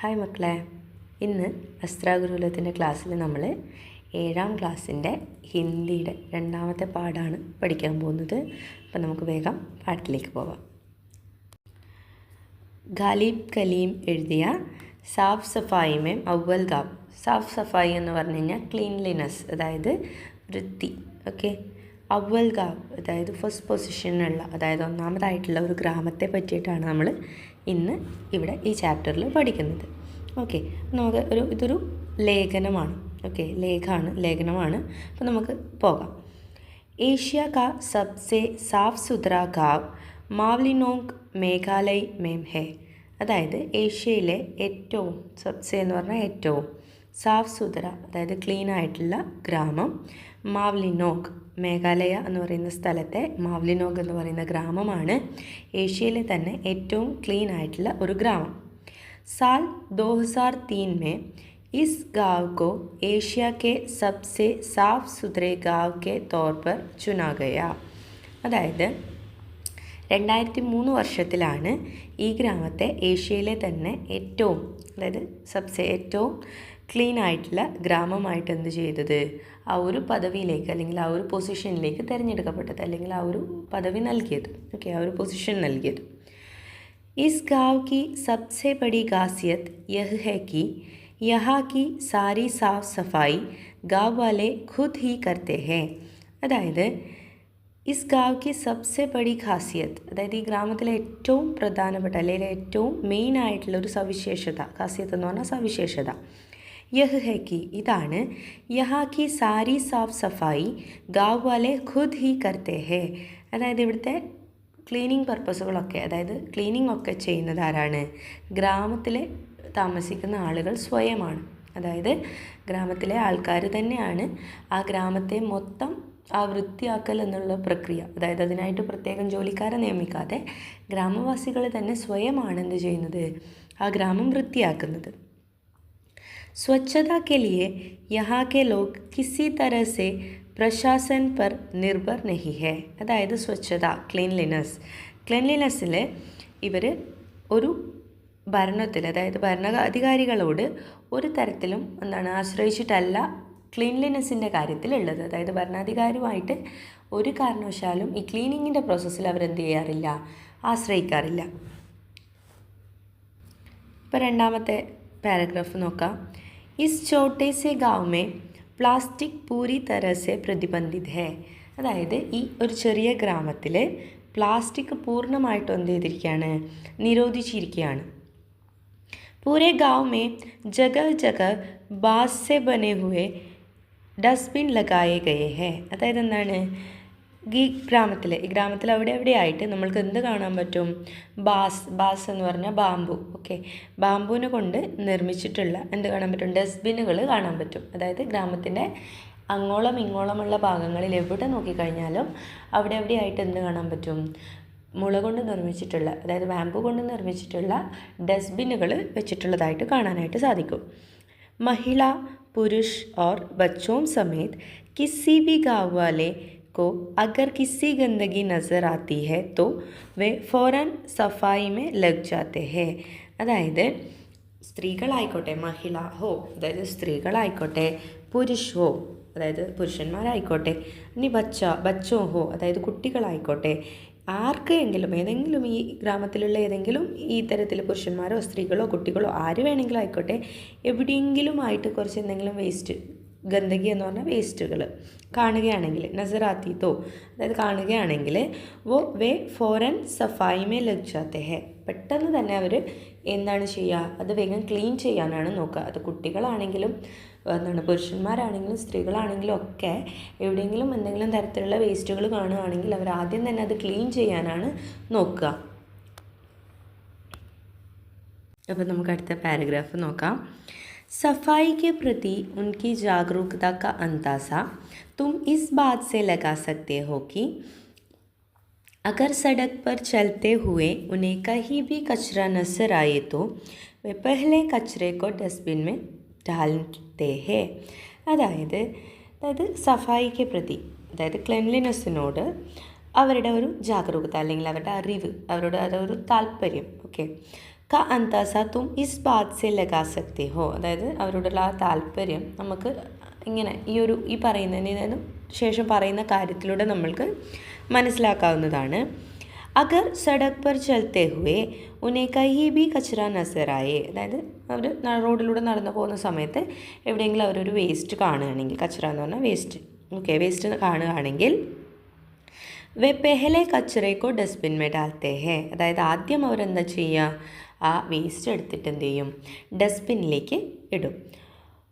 Hi മക്കളെ, ഇന്ന് അസ്ത്ര ഗുരുകുലത്തിൻ്റെ ക്ലാസ്സിൽ നമ്മൾ 7ാം ക്ലാസ്സിൻ്റെ ഹിന്ദിയുടെ 2ാമത്തെ പാഠമാണ് പഠിക്കാൻ പോകുന്നത്. അപ്പം നമുക്ക് വേഗം പാഠത്തിലേക്ക് പോവാം. ഖാലിബ് കലീം എഴുതിയ സാഫ് സഫായി മേം അവൽ ഗാവ്. സാഫ് സഫായി എന്ന് പറഞ്ഞു കഴിഞ്ഞാൽ ക്ലീൻലിനെസ്, അതായത് വൃത്തി. ഓക്കെ, അവൽ ഗാവ് അതായത് ഫസ്റ്റ് പൊസിഷനിലുള്ള, അതായത് ഒന്നാമതായിട്ടുള്ള ഒരു ഗ്രാമത്തെ പറ്റിയിട്ടാണ് നമ്മൾ ഇന്ന് ഇവിടെ ഈ ചാപ്റ്ററിൽ പഠിക്കുന്നത്. ഓക്കെ, നമുക്ക് ഇതൊരു ലേഖനമാണ്. ഓക്കെ, ലേഖനമാണ്. അപ്പോൾ നമുക്ക് പോകാം. ഏഷ്യ കാ സബ്സെ സാഫ് സുഥറ ഗാവ് മാവ്ലിനോങ് മേഘാലയ് മേം ഹെ. അതായത് ഏഷ്യയിലെ ഏറ്റവും, സബ്സെ എന്ന് പറഞ്ഞാൽ ഏറ്റവും, സാഫ് സുഥറ അതായത് ക്ലീൻ ആയിട്ടുള്ള ഗ്രാമം മാവ്ലിനോങ്, മേഘാലയ എന്ന് പറയുന്ന സ്ഥലത്തെ മാവ്ലിനോങ് എന്ന് പറയുന്ന ഗ്രാമമാണ് ഏഷ്യയിലെ തന്നെ ഏറ്റവും ക്ലീൻ ആയിട്ടുള്ള ഒരു ഗ്രാമം. साल 2003 में इस गांव को एशिया के सबसे साफ सुथरे गांव के तौर पर चुना गया. അതായത് 2003 വർഷത്തിലാണ് ഈ ഗ്രാമത്തെ ഏഷ്യയിലെ തന്നെ ഏറ്റവും, അതായത് ഏറ്റവും ക്ലീൻ ആയിട്ടുള്ള ഗ്രാമമായിട്ട് എന്ത് ചെയ്തത്, ആ ഒരു പദവിയിലേക്ക് അല്ലെങ്കിൽ ആ ഒരു പൊസിഷനിലേക്ക് തിരഞ്ഞെടുക്കപ്പെട്ടത്, അല്ലെങ്കിൽ ആ ഒരു പദവി നൽകിയത്. ഓക്കെ, ആ ഒരു പൊസിഷൻ നൽകിയത്. इस गांव की सबसे बड़ी खासियत यह है कि यहाँ की सारी साफ सफाई गांव वाले खुद ही करते हैं. അതായത് is Gaon Ki Sabse buddy ഖാസിയത്ത്, അതായത് ഈ ഗ്രാമത്തിലെ ഏറ്റവും പ്രധാനപ്പെട്ട അല്ലെങ്കിൽ ഏറ്റവും മെയിൻ ആയിട്ടുള്ള ഒരു സവിശേഷത, ഖാസിയത്ത് എന്ന് പറഞ്ഞാൽ സവിശേഷത, യഹ് ഹെ കി ഇതാണ്, യഹാ കി സാരി സാഫ് സഫായി ഗാവ് വാലെ ഖുദ് ഹി കർത്തേ ഹേ. അതായത് ഇവിടുത്തെ ക്ലീനിങ് പർപ്പസുകളൊക്കെ, അതായത് ക്ലീനിങ് ഒക്കെ ചെയ്യുന്നത് ആരാണ്? ഗ്രാമത്തിൽ താമസിക്കുന്ന ആളുകൾ സ്വയമാണ്. അതായത് ഗ്രാമത്തിലെ ആൾക്കാർ തന്നെയാണ് ആ ഗ്രാമത്തെ മൊത്തം ആ വൃത്തിയാക്കൽ എന്നുള്ള പ്രക്രിയ, അതായത് അതിനായിട്ട് പ്രത്യേകം ജോലിക്കാരെ നിയമിക്കാതെ ഗ്രാമവാസികൾ തന്നെ സ്വയമാണ് എന്ത് ചെയ്യുന്നത്, ആ ഗ്രാമം വൃത്തിയാക്കുന്നത്. स्वच्छता के लिए यहाँ के लोग किसी तरह से പ്രശാസൻ പർ നിർഭർ നഹി ഹെ. അതായത് സ്വച്ഛത, ക്ലീൻലിനെസ്സിൽ ഇവർ ഒരു ഭരണത്തിൽ, അതായത് ഭരണാധികാരികളോട് ഒരു തരത്തിലും ആശ്രയിച്ചിട്ടല്ല ക്ലീൻലിനെസ്സിൻ്റെ കാര്യത്തിലുള്ളത്. അതായത് ഭരണാധികാരിയുമായിട്ട് ഒരു കാരണവശാലും ഈ ക്ലീനിങ്ങിൻ്റെ പ്രോസസ്സിൽ അവരെന്ത് ചെയ്യാറില്ല, ആശ്രയിക്കാറില്ല. ഇപ്പോൾ 2ാമത്തെ പാരഗ്രാഫ് നോക്കാം. ഇസ് ചോട്ടെ സെ ഗാവ് മേ പ്ലാസ്റ്റിക് പൂരി തരസെ പ്രതിബന്ധിത് ഹെ. അതായത് ഈ ഒരു ചെറിയ ഗ്രാമത്തിൽ പ്ലാസ്റ്റിക് പൂർണ്ണമായിട്ടും എന്ത് ചെയ്തിരിക്കുകയാണ്, നിരോധിച്ചിരിക്കുകയാണ്. പൂരെ ഗാവ് മേ ജഗഹ് ജഗഹ് ബാസ് സെ ബനെ ഹുവെ ഡസ്റ്റ്ബിൻ ലഗായെ ഗയെ ഹെ. അതായത് എന്താണ്, ഈ ഗ്രാമത്തിൽ അവിടെ എവിടെയായിട്ട് നമ്മൾക്ക് എന്ത് കാണാൻ പറ്റും, ബാസ് എന്ന് പറഞ്ഞാൽ ബാമ്പു. ഓക്കെ, ബാമ്പുവിനെ കൊണ്ട് നിർമ്മിച്ചിട്ടുള്ള എന്ത് കാണാൻ പറ്റും, ഡസ്റ്റ്ബിന്നുകൾ കാണാൻ പറ്റും. അതായത് ഗ്രാമത്തിൻ്റെ അങ്ങോളം ഇങ്ങോളമുള്ള ഭാഗങ്ങളിൽ എവിടെ നോക്കിക്കഴിഞ്ഞാലും അവിടെ എവിടെയായിട്ട് എന്ത് കാണാൻ പറ്റും, മുള കൊണ്ട് നിർമ്മിച്ചിട്ടുള്ള, അതായത് ബാമ്പു കൊണ്ട് നിർമ്മിച്ചിട്ടുള്ള ഡസ്റ്റ്ബിന്നുകൾ വെച്ചിട്ടുള്ളതായിട്ട് കാണാനായിട്ട് സാധിക്കും. महिला पुरुष और बच्चों समेत किसी भी गाँव वाले को अगर किसी गंदगी नज़र आती है तो वे फ़ौरन सफाई में लग जाते हैं. അതായത് സ്ത്രീകളായിക്കോട്ടെ, മഹിള ഹോ അതായത് സ്ത്രീകളായിക്കോട്ടെ, പുരുഷ് ഹോ അതായത് പുരുഷന്മാരായിക്കോട്ടെ, ഇനി ബച്ചോ ഹോ അതായത് കുട്ടികളായിക്കോട്ടെ, ആർക്കെങ്കിലും ഏതെങ്കിലും ഈ ഗ്രാമത്തിലുള്ള ഏതെങ്കിലും ഈ തരത്തിൽ പുരുഷന്മാരോ സ്ത്രീകളോ കുട്ടികളോ ആര് വേണമെങ്കിലും ആയിക്കോട്ടെ, എവിടെയെങ്കിലും ആയിട്ട് കുറച്ച് എന്തെങ്കിലും വേസ്റ്റ്, ഗന്ദഗി എന്ന് പറഞ്ഞാൽ വേസ്റ്റുകൾ കാണുകയാണെങ്കിൽ, നസറാത്തീത്തോ അതായത് കാണുകയാണെങ്കിൽ, വേ ഫോറൻ സഫായി മേ ലഗ് ജാത്തെ ഹെ, പെട്ടെന്ന് തന്നെ അവർ എന്താണ് ചെയ്യുക, അത് വേഗം ക്ലീൻ ചെയ്യാനാണ് നോക്കുക. അത് കുട്ടികളാണെങ്കിലും പുരുഷന്മാരാണെങ്കിലും സ്ത്രീകളാണെങ്കിലും ഒക്കെ എവിടെയെങ്കിലും എന്തെങ്കിലും തരത്തിലുള്ള വേസ്റ്റുകൾ കാണുകയാണെങ്കിൽ അവർ ആദ്യം തന്നെ അത് ക്ലീൻ ചെയ്യാനാണ് നോക്കുക. അപ്പോൾ നമുക്ക് അടുത്ത പാരഗ്രാഫ് നോക്കാം. सफाई के प्रति उनकी जागरूकता का अंदाज़ा तुम इस बात से लगा सकते हो कि अगर सड़क पर चलते हुए उन्हें कहीं भी कचरा नजर आए तो वे पहले कचरे को डस्टबिन में डालते हैं. അതായത് സഫായിക്ക് പ്രതി, അതായത് ക്ലെൻലിനെസ്സിനോട് അവരുടെ ഒരു ജാഗരൂകത അല്ലെങ്കിൽ അവരുടെ അറിവ്, അവരുടെ അതൊരു താല്പര്യം. ഓക്കെ, का अंदाज़ा तुम इस बात से लगा सकते हो. അതായത് അവരോടുള്ള ആ താല്പര്യം നമുക്ക് ഇങ്ങനെ ഈ പറയുന്നതിന് ശേഷം പറയുന്ന കാര്യത്തിലൂടെ നമ്മൾക്ക് മനസ്സിലാക്കാവുന്നതാണ്. അഗർ സഡക് പർ ചലത്തെ ഹുവേ ഉന്നെ കഹി ബി കച്ചറ നസർ ആയേ. അതായത് അവർ റോഡിലൂടെ നടന്നു പോകുന്ന സമയത്ത് എവിടെയെങ്കിലും അവരൊരു വേസ്റ്റ് കാണുകയാണെങ്കിൽ, കച്ചറ എന്ന് പറഞ്ഞാൽ വേസ്റ്റ്, വേസ്റ്റ് കാണുകയാണെങ്കിൽ വേ പെഹലെ കച്ചറേക്കോ ഡസ്റ്റ്ബിൻ മേ ഡാൽത്തെ ഹേ. അതായത് ആദ്യം അവരെന്താ ചെയ്യുക, ആ വേസ്റ്റ് എടുത്തിട്ട് എന്ത് ചെയ്യും, ഡസ്റ്റ്ബിന്നിലേക്ക് ഇടും.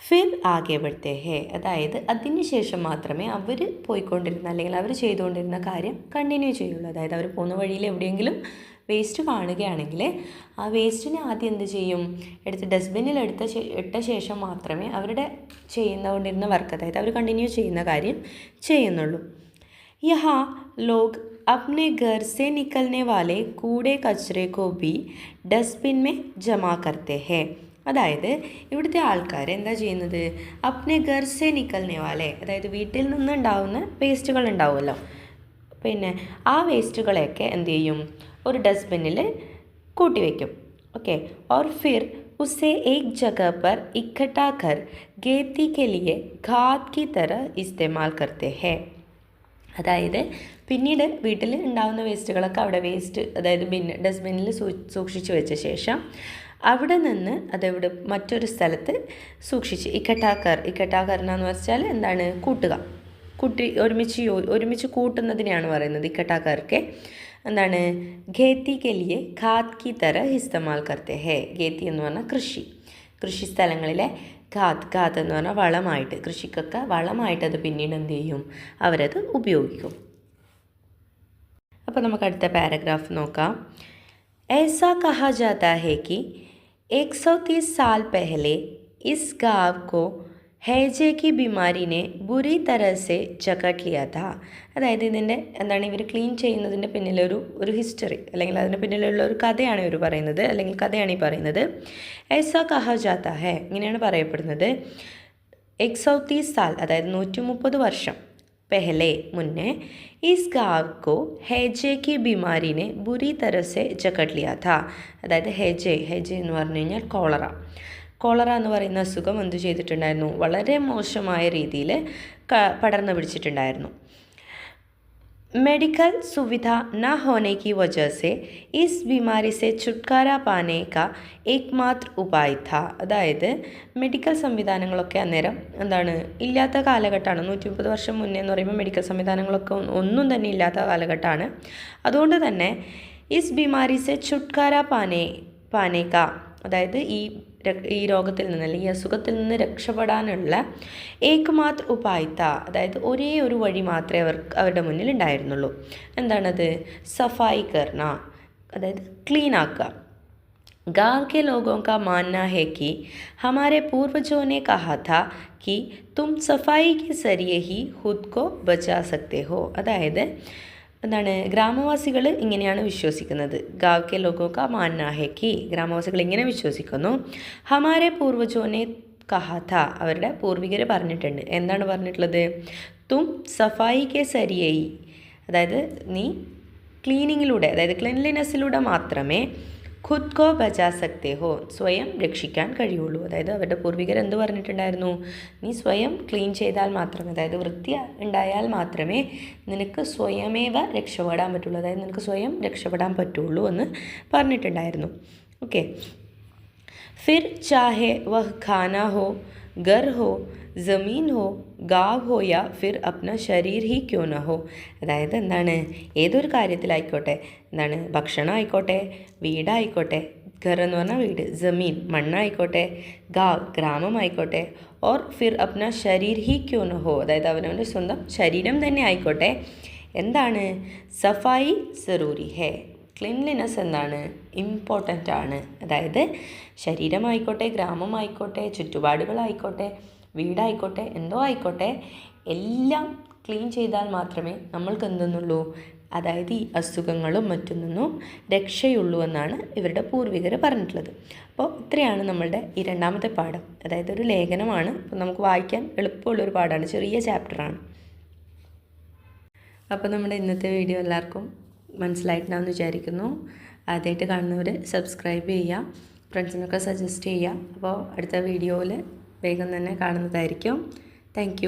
ഫിർ ആകെ ബഡ്ത്തെ ഹേ. അതായത് അതിന് ശേഷം മാത്രമേ അവർ പോയിക്കൊണ്ടിരുന്ന അല്ലെങ്കിൽ അവർ ചെയ്തുകൊണ്ടിരുന്ന കാര്യം കണ്ടിന്യൂ ചെയ്യുള്ളൂ. അതായത് അവർ പോകുന്ന വഴിയിൽ എവിടെയെങ്കിലും വേസ്റ്റ് കാണുകയാണെങ്കിൽ ആ വേസ്റ്റിനെ ആദ്യം എന്ത് ചെയ്യും, എടുത്ത് ഡസ്റ്റ്ബിന്നിൽ ഇട്ട ശേഷം മാത്രമേ അവരുടെ ചെയ്യുന്നുകൊണ്ടിരുന്ന വർക്ക്, അതായത് അവർ കണ്ടിന്യൂ ചെയ്യുന്ന കാര്യം ചെയ്യുന്നുള്ളൂ. यहाँ लोग अपने घर से निकलने वाले कूड़े कचरे को भी डस्टबिन में जमा करते हैं. അതായത് ഇവിടുത്തെ ആൾക്കാർ എന്താ ചെയ്യുന്നത്, അപ്നെ ഘർ സെ നിക്കൽനെ വാലെ, അതായത് വീട്ടിൽ നിന്നുണ്ടാവുന്ന വേസ്റ്റുകൾ ഉണ്ടാവുമല്ലോ, പിന്നെ ആ വേസ്റ്റുകളെയൊക്കെ എന്ത് ചെയ്യും, ഒരു ഡസ്റ്റ്ബിന്നിൽ കൂട്ടിവെക്കും. ഓക്കെ. और फिर उसे एक जगह पर इकट्ठा कर खेती के लिए खाद की तरह इस्तेमाल करते हैं. അതായത് പിന്നീട് വീട്ടിൽ ഉണ്ടാകുന്ന വേസ്റ്റുകളൊക്കെ അവിടെ അതായത് ഡസ്റ്റ്ബിന്നിൽ സൂക്ഷിച്ച് വെച്ച ശേഷം അവിടെ നിന്ന് അതെവിടെ മറ്റൊരു സ്ഥലത്ത് സൂക്ഷിച്ച് ഇക്കട്ടാക്കർ എന്ന് വെച്ചാൽ എന്താണ്, ഒരുമിച്ച് കൂട്ടുന്നതിനെയാണ് പറയുന്നത് ഇക്കട്ടാക്കർക്ക്. എന്താണ്, ഖേത്തി കെ ലിയെ ഖാദ് കി തരഹ് ഇസ്തമാൽ കർത്തെ ഹേ. ഖേത്തി എന്ന് പറഞ്ഞാൽ കൃഷി സ്ഥലങ്ങളിലെ ഖാദ് എന്ന് പറഞ്ഞാൽ വളമായിട്ട്, കൃഷിക്കൊക്കെ വളമായിട്ട് അത് പിന്നീട് എന്ത് ചെയ്യും, അവരത് ഉപയോഗിക്കും. അപ്പോൾ നമുക്ക് അടുത്ത പാരഗ്രാഫ് നോക്കാം. ऐसा कहा जाता है कि 130 साल पहले इस गांव को हैजे की बीमारी ने बुरी तरह से जकड़ लिया था. അതായത് ഇതിൻ്റെ എന്താണ്, ഇവർ ക്ലീൻ ചെയ്യുന്നതിൻ്റെ പിന്നിലൊരു ഹിസ്റ്ററി അല്ലെങ്കിൽ അതിൻ്റെ പിന്നിലുള്ള ഒരു കഥയാണ് ഇവർ പറയുന്നത്, അല്ലെങ്കിൽ കഥയാണ് ഈ പറയുന്നത്. ऐसा कहा जाता है, ഇങ്ങനെയാണ് പറയപ്പെടുന്നത്. 130 साल അതായത് 130 വർഷം पहले മുന്നേ इस गांव को हैजे की बीमारी ने बुरी तरह से जकड़ लिया था. അതായത് हैजे എന്ന് പറഞ്ഞു കഴിഞ്ഞാൽ കോളറ എന്ന് പറയുന്ന അസുഖം എന്ത് ചെയ്തിട്ടുണ്ടായിരുന്നു, വളരെ മോശമായ രീതിയിൽ പടർന്നു പിടിച്ചിട്ടുണ്ടായിരുന്നു. मेडिकल सुविधा न होने की वजह से इस बीमारी से छुटकारा पाने का एकमात्र उपाय था. അതായത് മെഡിക്കൽ സംവിധാനങ്ങളൊക്കെ അന്നേരം എന്താണ് ഇല്ലാത്ത കാലഘട്ടമാണ്. 130 വർഷം മുന്നേ എന്ന് പറയുമ്പോൾ മെഡിക്കൽ സംവിധാനങ്ങളൊക്കെ ഒന്നും തന്നെ ഇല്ലാത്ത കാലഘട്ടമാണ്. അതുകൊണ്ട് തന്നെ ഇസ് ബിമാരി സെ ഛുട്കാര പാനേക, അതായത് ഈ രോഗത്തിൽ നിന്ന് അല്ലെങ്കിൽ ഈ അസുഖത്തിൽ നിന്ന് രക്ഷപ്പെടാനുള്ള ഏകമാത്ര ഉപായത്ത, അതായത് ഒരേ ഒരു വഴി മാത്രമേ അവരുടെ മുന്നിൽ ഉണ്ടായിരുന്നുള്ളൂ. എന്താണത്, സഫായി കർണ, അതായത് ക്ലീൻ ആക്കുക. गांव के लोगों का मानना है कि हमारे पूर्वजों ने कहा था कि तुम सफाई के जरिए ही खुद को बचा सकते हो. അതായത് എന്താണ്, ഗ്രാമവാസികൾ ഇങ്ങനെയാണ് വിശ്വസിക്കുന്നത്. ഗാവ് കെ ലോഗോ കാ മാൻനാ ഹെ കി, ഗ്രാമവാസികൾ ഇങ്ങനെ വിശ്വസിക്കുന്നു. ഹമാരെ പൂർവജോനെ കഹാഥ, അവരുടെ പൂർവികർ പറഞ്ഞിട്ടുണ്ട്. എന്താണ് പറഞ്ഞിട്ടുള്ളത്, തും സഫായി കെ സരിയയി, അതായത് നീ ക്ലീനിങ്ങിലൂടെ, അതായത് ക്ലീൻലിനെസ്സിലൂടെ മാത്രമേ ഖുദ് കോ ബച്ചാ സക്തേ ഹോ, സ്വയം രക്ഷിക്കാൻ കഴിയുള്ളൂ. അതായത് അവരുടെ പൂർവികർ എന്ത് പറഞ്ഞിട്ടുണ്ടായിരുന്നു, നീ സ്വയം ക്ലീൻ ചെയ്താൽ മാത്രമേ, അതായത് വൃത്തി ഉണ്ടായാൽ മാത്രമേ നിനക്ക് സ്വയമേവ രക്ഷപ്പെടാൻ പറ്റുള്ളൂ, അതായത് നിനക്ക് സ്വയം രക്ഷപ്പെടാൻ പറ്റുള്ളൂ എന്ന് പറഞ്ഞിട്ടുണ്ടായിരുന്നു. ഓക്കെ. ഫിർ ചാഹെ വഹ് ഖാന ഹോ, ഘർ ഹോ, ജമീൻ ഹോ, ഗാവ് ഹോ യാ ഫിർ അപ്ന ശരീർ ഹി ക്യോ ന ഹോ. അതായത് എന്താണ്, ഏതൊരു കാര്യത്തിലായിക്കോട്ടെ, എന്താണ് ഭക്ഷണം ആയിക്കോട്ടെ, വീടായിക്കോട്ടെ, ഘർ എന്ന് പറഞ്ഞാൽ വീട്, ജമീൻ മണ്ണായിക്കോട്ടെ, ഗാവ് ഗ്രാമമായിക്കോട്ടെ, ഓർ ഫിർ അപ്ന ശരീർ ഹി ക്യോ ന ഹോ, അതായത് അവനവൻ്റെ സ്വന്തം ശരീരം തന്നെ ആയിക്കോട്ടെ, എന്താണ് സഫായി സറൂരി ഹേ, ക്ലീൻലിനെസ് എന്താണ് ഇമ്പോർട്ടൻ്റ് ആണ്. അതായത് ശരീരമായിക്കോട്ടെ, ഗ്രാമമായിക്കോട്ടെ, ചുറ്റുപാടുകളായിക്കോട്ടെ, വീടായിക്കോട്ടെ, എന്തോ ആയിക്കോട്ടെ, എല്ലാം ക്ലീൻ ചെയ്താൽ മാത്രമേ നമ്മൾക്ക് എന്തെന്നുള്ളൂ, അതായത് ഈ അസുഖങ്ങളും മറ്റൊന്നും രക്ഷയുള്ളൂ എന്നാണ് ഇവരുടെ പൂർവികർ പറഞ്ഞിട്ടുള്ളത്. അപ്പോൾ ഇത്രയാണ് നമ്മളുടെ ഈ രണ്ടാമത്തെ പാഠം. അതായത് ഒരു ലേഖനമാണ്, അപ്പോൾ നമുക്ക് വായിക്കാൻ എളുപ്പമുള്ളൊരു പാഠമാണ്, ചെറിയ ചാപ്റ്ററാണ്. അപ്പോൾ നമ്മുടെ ഇന്നത്തെ വീഡിയോ എല്ലാവർക്കും മനസ്സിലായിട്ടുണ്ടാകുമെന്ന് വിചാരിക്കുന്നു. ആദ്യമായിട്ട് കാണുന്നവർ സബ്സ്ക്രൈബ് ചെയ്യുക, ഫ്രണ്ട്സിനൊക്കെ സജസ്റ്റ് ചെയ്യുക. അപ്പോൾ അടുത്ത വീഡിയോയിൽ വേഗം തന്നെ കാണുന്നതായിരിക്കും. താങ്ക്